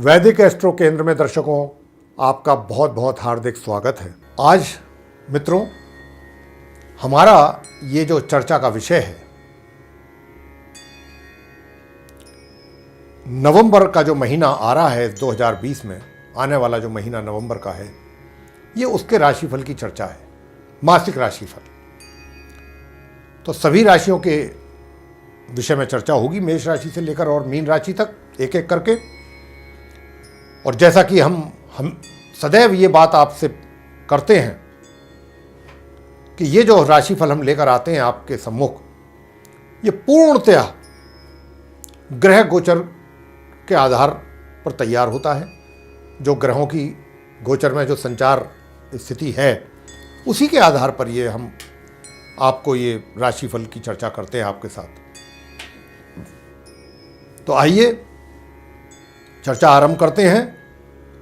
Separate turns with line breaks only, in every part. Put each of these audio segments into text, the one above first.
वैदिक एस्ट्रो केंद्र में दर्शकों आपका बहुत बहुत हार्दिक स्वागत है। आज मित्रों हमारा ये जो चर्चा का विषय है, नवंबर का जो महीना आ रहा है 2020 में आने वाला जो महीना नवंबर का है, ये उसके राशिफल की चर्चा है, मासिक राशिफल। तो सभी राशियों के विषय में चर्चा होगी, मेष राशि से लेकर और मीन राशि तक एक एक करके। और जैसा कि हम सदैव ये बात आपसे करते हैं कि ये जो राशिफल हम लेकर आते हैं आपके सम्मुख, ये पूर्णतया ग्रह गोचर के आधार पर तैयार होता है। जो ग्रहों की गोचर में जो संचार स्थिति है, उसी के आधार पर ये हम आपको ये राशिफल की चर्चा करते हैं आपके साथ। तो आइए चर्चा आरंभ करते हैं।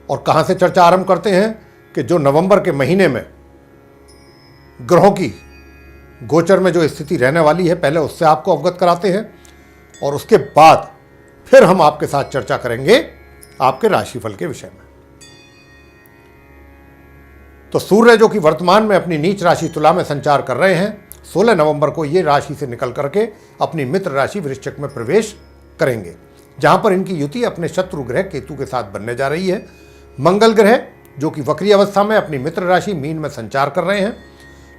और कहाँ से चर्चा आरंभ करते हैं कि जो नवंबर के महीने में ग्रहों की गोचर में जो स्थिति रहने वाली है, पहले उससे आपको अवगत कराते हैं और उसके बाद फिर हम आपके साथ चर्चा करेंगे आपके राशिफल के विषय में। तो सूर्य जो कि वर्तमान में अपनी नीच राशि तुला में संचार कर रहे हैं, 16 नवंबर को ये राशि से निकल करके अपनी मित्र राशि वृश्चिक में प्रवेश करेंगे, जहां पर इनकी युति अपने शत्रु ग्रह केतु के साथ बनने जा रही है। मंगल ग्रह जो कि वक्री अवस्था में अपनी मित्र राशि मीन में संचार कर रहे हैं,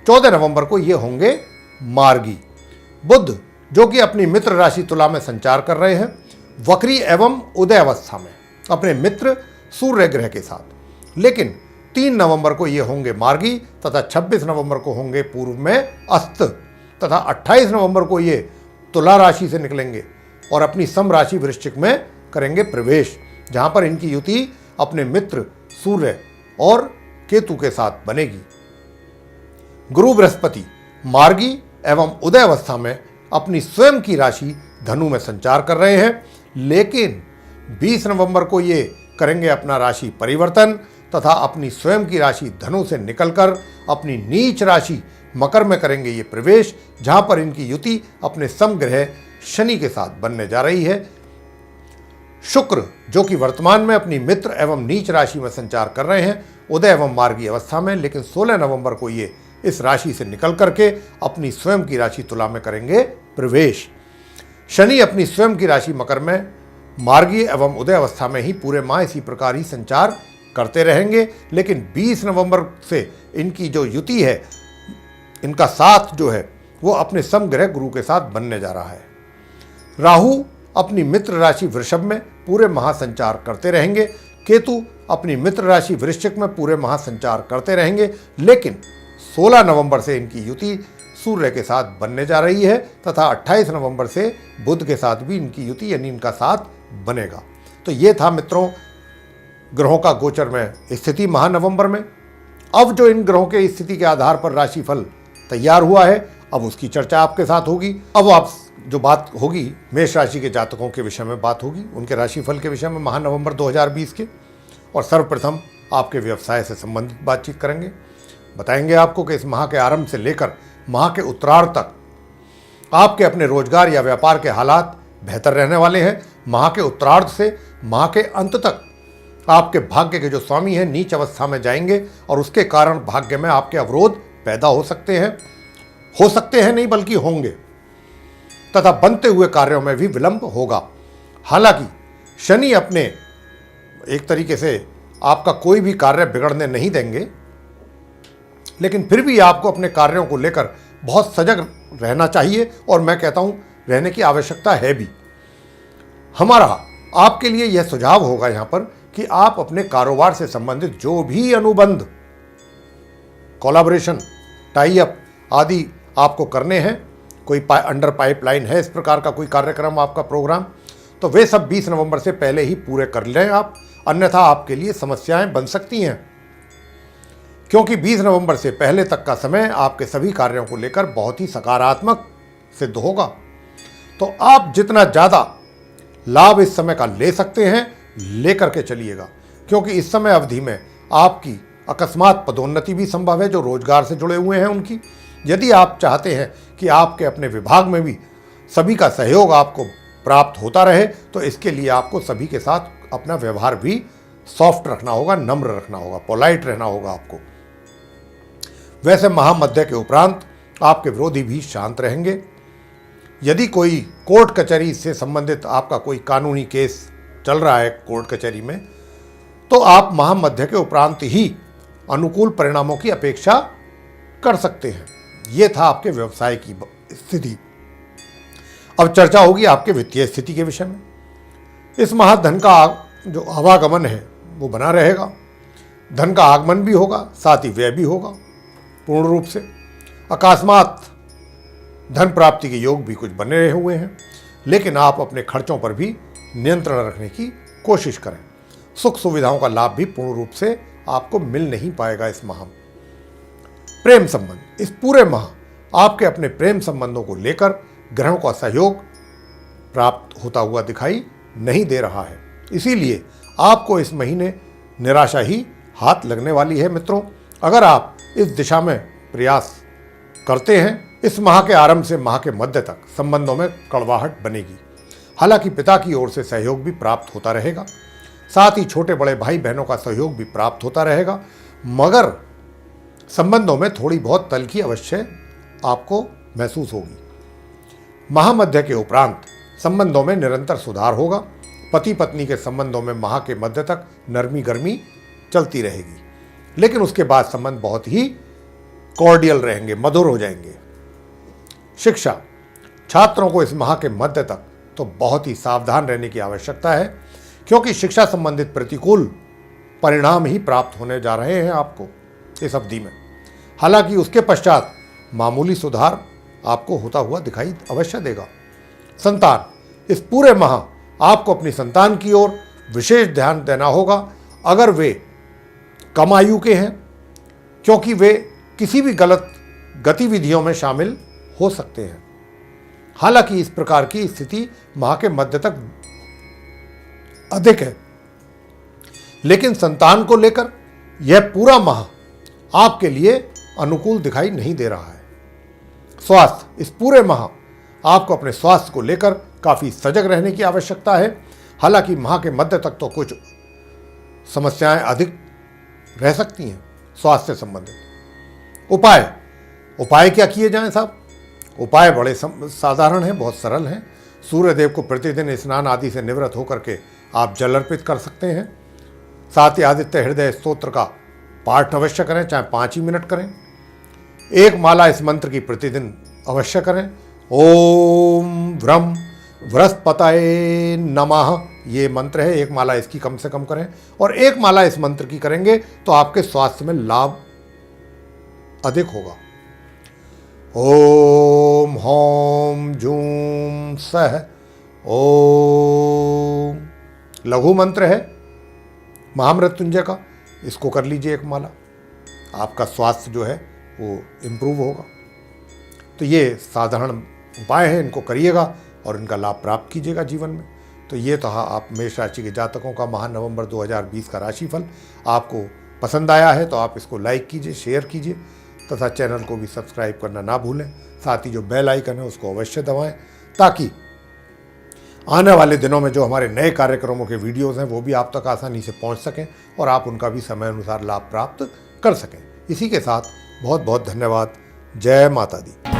14 नवंबर को ये होंगे मार्गी। बुध जो कि अपनी मित्र राशि तुला में संचार कर रहे हैं, वक्री एवं उदय अवस्था में अपने मित्र सूर्य ग्रह के साथ, लेकिन 3 नवंबर को ये होंगे मार्गी तथा 26 नवंबर को होंगे पूर्व में अस्त तथा 28 नवंबर को ये तुला राशि से निकलेंगे और अपनी सम राशि वृश्चिक में करेंगे प्रवेश, जहां पर इनकी युति अपने मित्र सूर्य और केतु के साथ बनेगी। गुरु बृहस्पति मार्गी एवं उदय अवस्था में अपनी स्वयं की राशि धनु में संचार कर रहे हैं, लेकिन 20 नवंबर को ये करेंगे अपना राशि परिवर्तन तथा अपनी स्वयं की राशि धनु से निकलकर अपनी नीच राशि मकर में करेंगे ये प्रवेश, जहां पर इनकी युति अपने समग्रह शनि के साथ बनने जा रही है। शुक्र जो कि वर्तमान में अपनी मित्र एवं नीच राशि में संचार कर रहे हैं उदय एवं मार्गी अवस्था में, लेकिन 16 नवंबर को ये इस राशि से निकल करके अपनी स्वयं की राशि तुला में करेंगे प्रवेश। शनि अपनी स्वयं की राशि मकर में मार्गी एवं उदय अवस्था में ही पूरे माह इसी प्रकार ही संचार करते रहेंगे, लेकिन 20 नवंबर से इनकी जो युति है, इनका साथ जो है वो अपने समग्रह गुरु के साथ बनने जा रहा है। राहु अपनी मित्र राशि वृषभ में पूरे महासंचार करते रहेंगे, केतु अपनी मित्र राशि वृश्चिक में पूरे महासंचार करते रहेंगे, लेकिन 16 नवंबर से इनकी युति सूर्य के साथ बनने जा रही है तथा 28 नवंबर से बुध के साथ भी इनकी युति यानी इनका साथ बनेगा। तो ये था मित्रों ग्रहों का गोचर में स्थिति महानवंबर में। अब जो इन ग्रहों के स्थिति के आधार पर राशिफल तैयार हुआ है, अब उसकी चर्चा आपके साथ होगी। अब आप जो बात होगी मेष राशि के जातकों के विषय में बात होगी, उनके राशिफल के विषय में महानवंबर 2020 के। और सर्वप्रथम आपके व्यवसाय से संबंधित बातचीत करेंगे, बताएंगे आपको कि इस माह के आरंभ से लेकर माह के उत्तरार्ध तक आपके अपने रोजगार या व्यापार के हालात बेहतर रहने वाले हैं। माह के उत्तरार्ध से माह के अंत तक आपके भाग्य के जो स्वामी हैं नीच अवस्था में जाएंगे और उसके कारण भाग्य में आपके अवरोध पैदा हो सकते हैं नहीं बल्कि होंगे, तथा बनते हुए कार्यों में भी विलंब होगा। हालांकि शनि अपने एक तरीके से आपका कोई भी कार्य बिगड़ने नहीं देंगे, लेकिन फिर भी आपको अपने कार्यों को लेकर बहुत सजग रहना चाहिए और मैं कहता हूं रहने की आवश्यकता है भी। हमारा आपके लिए यह सुझाव होगा यहां पर कि आप अपने कारोबार से संबंधित जो भी अनुबंध, कोलैबोरेशन, टाई अप आदि आपको करने हैं, कोई अंडर पाइपलाइन है इस प्रकार का कोई कार्यक्रम आपका प्रोग्राम, तो वे सब 20 नवंबर से पहले ही पूरे कर लें आप, अन्यथा आपके लिए समस्याएं बन सकती हैं, क्योंकि 20 नवंबर से पहले तक का समय आपके सभी कार्यों को लेकर बहुत ही सकारात्मक सिद्ध होगा। तो आप जितना ज़्यादा लाभ इस समय का ले सकते हैं लेकर के चलिएगा, क्योंकि इस समय अवधि में आपकी अकस्मात पदोन्नति भी संभव है जो रोजगार से जुड़े हुए हैं उनकी। यदि आप चाहते हैं कि आपके अपने विभाग में भी सभी का सहयोग आपको प्राप्त होता रहे, तो इसके लिए आपको सभी के साथ अपना व्यवहार भी सॉफ्ट रखना होगा, नम्र रखना होगा, पोलाइट रहना होगा आपको। वैसे महामध्य के उपरांत आपके विरोधी भी शांत रहेंगे। यदि कोई कोर्ट कचहरी से संबंधित आपका कोई कानूनी केस चल रहा है कोर्ट कचहरी में, तो आप महामध्य के उपरांत ही अनुकूल परिणामों की अपेक्षा कर सकते हैं। यह था आपके व्यवसाय की स्थिति। अब चर्चा होगी आपके वित्तीय स्थिति के विषय में। इस माह धन का जो आवागमन है वो बना रहेगा। धन का आगमन भी होगा, साथ ही व्यय भी होगा पूर्ण रूप से। अकस्मात धन प्राप्ति के योग भी कुछ बने रहे हुए हैं, लेकिन आप अपने खर्चों पर भी नियंत्रण रखने की कोशिश करें। सुख सुविधाओं का लाभ भी पूर्ण रूप से आपको मिल नहीं पाएगा इस माह। प्रेम संबंध, इस पूरे माह आपके अपने प्रेम संबंधों को लेकर ग्रहों का सहयोग प्राप्त होता हुआ दिखाई नहीं दे रहा है। इसीलिए आपको इस महीने निराशा ही हाथ लगने वाली है। मित्रों, अगर आप इस दिशा में प्रयास करते हैं, इस माह के आरंभ से माह के मध्य तक संबंधों में कड़वाहट बनेगी। हालांकि पिता की ओर से सहयोग भी प्राप्त होता रहेगा, साथ ही छोटे बड़े भाई बहनों का सहयोग भी प्राप्त होता रहेगा, मगर संबंधों में थोड़ी बहुत तल्खी अवश्य आपको महसूस होगी। महामध्य के उपरांत संबंधों में निरंतर सुधार होगा। पति पत्नी के संबंधों में माह के मध्य तक नरमी गर्मी चलती रहेगी, लेकिन उसके बाद संबंध बहुत ही कॉर्डियल रहेंगे, मधुर हो जाएंगे। शिक्षा, छात्रों को इस माह के मध्य तक तो बहुत ही सावधान रहने की आवश्यकता है, क्योंकि शिक्षा संबंधित प्रतिकूल परिणाम ही प्राप्त होने जा रहे हैं आपको इस अवधि में। हालांकि उसके पश्चात मामूली सुधार आपको होता हुआ दिखाई अवश्य देगा। संतान, इस पूरे माह आपको अपनी संतान की ओर विशेष ध्यान देना होगा। अगर वे कम आयु के हैं, क्योंकि वे किसी भी गलत गतिविधियों में शामिल हो सकते हैं। हालांकि इस प्रकार की स्थिति माह के मध्य तक अधिक है, लेकिन संतान को लेकर यह पूरा माह आपके लिए अनुकूल दिखाई नहीं दे रहा है। स्वास्थ्य, इस पूरे माह आपको अपने स्वास्थ्य को लेकर काफी सजग रहने की आवश्यकता है। हालांकि माह के मध्य तक तो कुछ समस्याएं अधिक रह सकती हैं स्वास्थ्य से संबंधित। उपाय क्या किए जाएं साहब? उपाय बड़े साधारण हैं, बहुत सरल हैं। सूर्य देव को प्रतिदिन स्नान आदि से निवृत्त होकर के आप जल अर्पित कर सकते हैं। साथ ही आदित्य हृदय स्तोत्र का पाठ अवश्य करें, चाहे 5 ही मिनट करें। एक माला इस मंत्र की प्रतिदिन अवश्य करें। ओम व्रम बृहस्पतये नमः, ये मंत्र है। एक माला इसकी कम से कम करें, और एक माला इस मंत्र की करेंगे तो आपके स्वास्थ्य में लाभ अधिक होगा। ओम होम जूम सह ओम, लघु मंत्र है महामृत्युंजय का, इसको कर लीजिए एक माला। आपका स्वास्थ्य जो है वो इम्प्रूव होगा। तो ये साधारण उपाय हैं, इनको करिएगा और इनका लाभ प्राप्त कीजिएगा जीवन में। तो ये तो आप मेष राशि के जातकों का माह नवंबर 2020 का राशिफल। आपको पसंद आया है तो आप इसको लाइक कीजिए, शेयर कीजिए तथा चैनल को भी सब्सक्राइब करना ना भूलें। साथ ही जो बेल आइकन है उसको अवश्य दबाएं, ताकि आने वाले दिनों में जो हमारे नए कार्यक्रमों के वीडियोस हैं वो भी आप तक आसानी से पहुंच सकें और आप उनका भी समय अनुसार लाभ प्राप्त कर सकें। इसी के साथ बहुत बहुत धन्यवाद। जय माता दी।